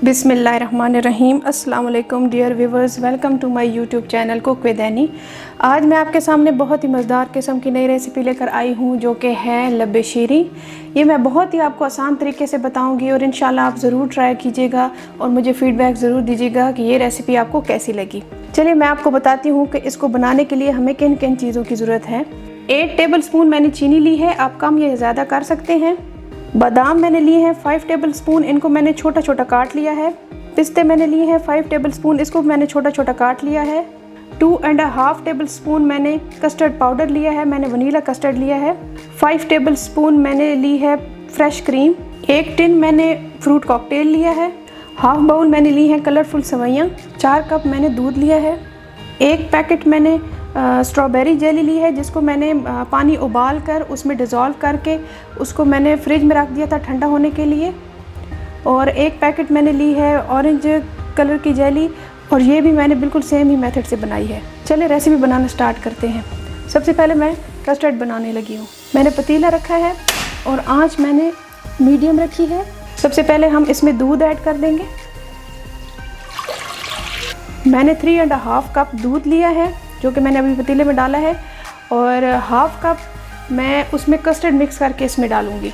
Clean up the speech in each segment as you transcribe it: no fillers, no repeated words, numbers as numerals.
बिस्मिल्लाहिर्रहमानिर्रहीम। अस्सलाम वालेकुम dear viewers, welcome to my YouTube channel cook with Annie. आज मैं आपके सामने बहुत ही मज़ेदार किस्म की नई रेसिपी लेकर आई हूँ जो कि है लबे शीरी। ये मैं बहुत ही आपको आसान तरीके से बताऊँगी और इंशाल्लाह आप ज़रूर ट्राई कीजिएगा और मुझे फ़ीडबैक ज़रूर दीजिएगा कि ये रेसिपी आपको कैसी लगी। चलिए मैं आपको बताती हूँ कि इसको बनाने के लिए हमें किन किन चीज़ों की ज़रूरत है। 8 टेबल स्पून मैंने चीनी ली है, आप कम या ज़्यादा कर सकते हैं। बादाम मैंने लिए हैं 5 टेबल स्पून, इनको मैंने छोटा छोटा काट लिया है। पिस्ते मैंने लिए हैं 5 टेबल स्पून, इसको मैंने छोटा छोटा काट लिया है। 2.5 टेबल स्पून मैंने कस्टर्ड पाउडर लिया है, मैंने वनीला कस्टर्ड लिया है। 5 टेबल स्पून मैंने ली है फ्रेश क्रीम। 1 टिन मैंने फ्रूट कॉकटेल लिया है। हाफ बाउल मैंने ली हैं कलरफुल सेवइयाँ। 4 कप मैंने दूध लिया है। 1 पैकेट मैंने स्ट्रॉबेरी जेली ली है, जिसको मैंने पानी उबाल कर उसमें डिज़ोल्व करके उसको मैंने फ्रिज में रख दिया था ठंडा होने के लिए। और 1 पैकेट मैंने ली है ऑरेंज कलर की जेली, और ये भी मैंने बिल्कुल सेम ही मेथड से बनाई है। चलिए रेसिपी बनाना स्टार्ट करते हैं। सबसे पहले मैं कस्टर्ड बनाने लगी हूँ। मैंने पतीला रखा है और आँच मैंने मीडियम रखी है। सबसे पहले हम इसमें दूध ऐड कर देंगे। मैंने 3.5 कप दूध लिया है जो कि मैंने अभी पतीले में डाला है, और हाफ कप मैं उसमें कस्टर्ड मिक्स करके इसमें डालूंगी।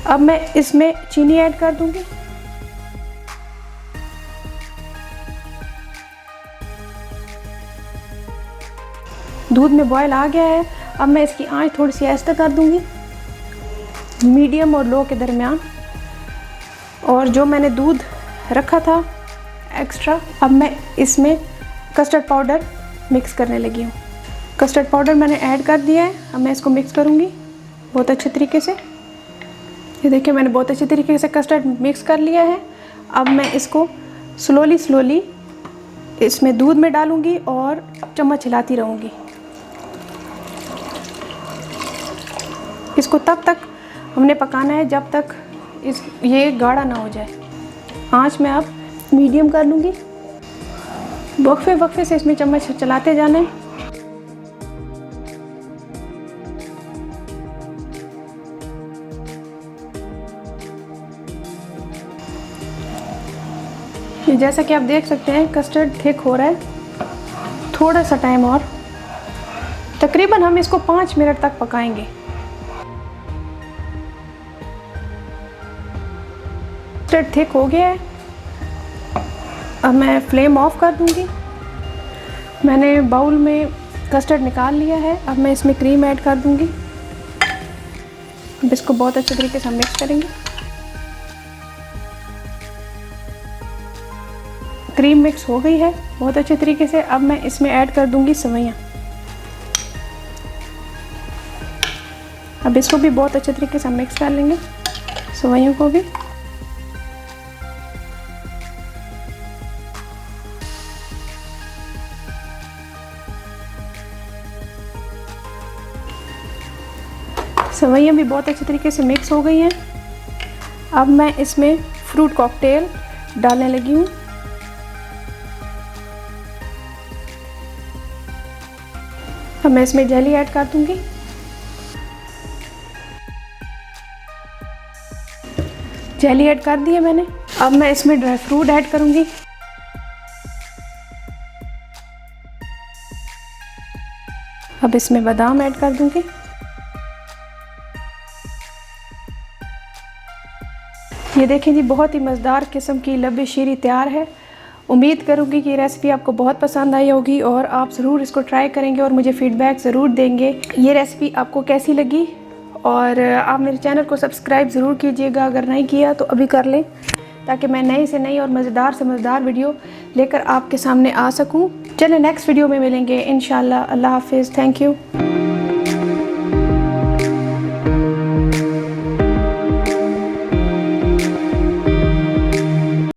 अब मैं इसमें चीनी ऐड कर दूंगी। दूध में बॉयल आ गया है। अब मैं इसकी आंच थोड़ी सी ऐसे कर दूंगी, मीडियम और लो के दरमियान। और जो मैंने दूध रखा था एक्स्ट्रा, अब मैं इसमें कस्टर्ड पाउडर मिक्स करने लगी हूँ। कस्टर्ड पाउडर मैंने ऐड कर दिया है। अब मैं इसको मिक्स करूँगी बहुत अच्छे तरीके से। ये देखिए मैंने बहुत अच्छे तरीके से कस्टर्ड मिक्स कर लिया है। अब मैं इसको स्लोली इसमें दूध में डालूँगी और चम्मच हिलाती रहूँगी। इसको तब तक हमने पकाना है जब तक ये गाढ़ा ना हो जाए। आँच में अब मीडियम कर लूँगी। वक्फे से इसमें चम्मच चलाते जाना है। जैसा कि आप देख सकते हैं कस्टर्ड थिक हो रहा है। थोड़ा सा टाइम और, तकरीबन हम इसको 5 मिनट तक पकाएंगे। कस्टर्ड थिक हो गया है। अब मैं फ्लेम ऑफ कर दूंगी। मैंने बाउल में कस्टर्ड निकाल लिया है। अब मैं इसमें क्रीम ऐड कर दूंगी। अब इसको बहुत अच्छे तरीके से हम मिक्स करेंगे। क्रीम मिक्स हो गई है बहुत अच्छे तरीके से। अब मैं इसमें ऐड कर दूंगी सेवइयाँ। अब इसको भी बहुत अच्छे तरीके से हम मिक्स कर लेंगे, सेवइयों को भी। सेवइयाँ भी बहुत अच्छे तरीके से मिक्स हो गई हैं। अब मैं इसमें फ्रूट कॉकटेल डालने लगी हूँ। अब मैं इसमें जेली ऐड कर दूंगी। जेली ऐड कर दी है मैंने। अब मैं इसमें ड्राई फ्रूट ऐड करूंगी। अब इसमें बादाम ऐड कर दूंगी। ये देखें जी, बहुत ही मज़ेदार किस्म की लबे शीरी तैयार है। उम्मीद करूँगी कि ये रेसिपी आपको बहुत पसंद आई होगी और आप ज़रूर इसको ट्राई करेंगे और मुझे फ़ीडबैक ज़रूर देंगे ये रेसिपी आपको कैसी लगी। और आप मेरे चैनल को सब्सक्राइब ज़रूर कीजिएगा, अगर नहीं किया तो अभी कर लें, ताकि मैं नई से नई और मज़ेदार से मज़ेदार वीडियो लेकर आपके सामने आ सकूँ। चलें नेक्स्ट वीडियो में मिलेंगे इंशाल्लाह। अल्लाह हाफिज़। Thank you.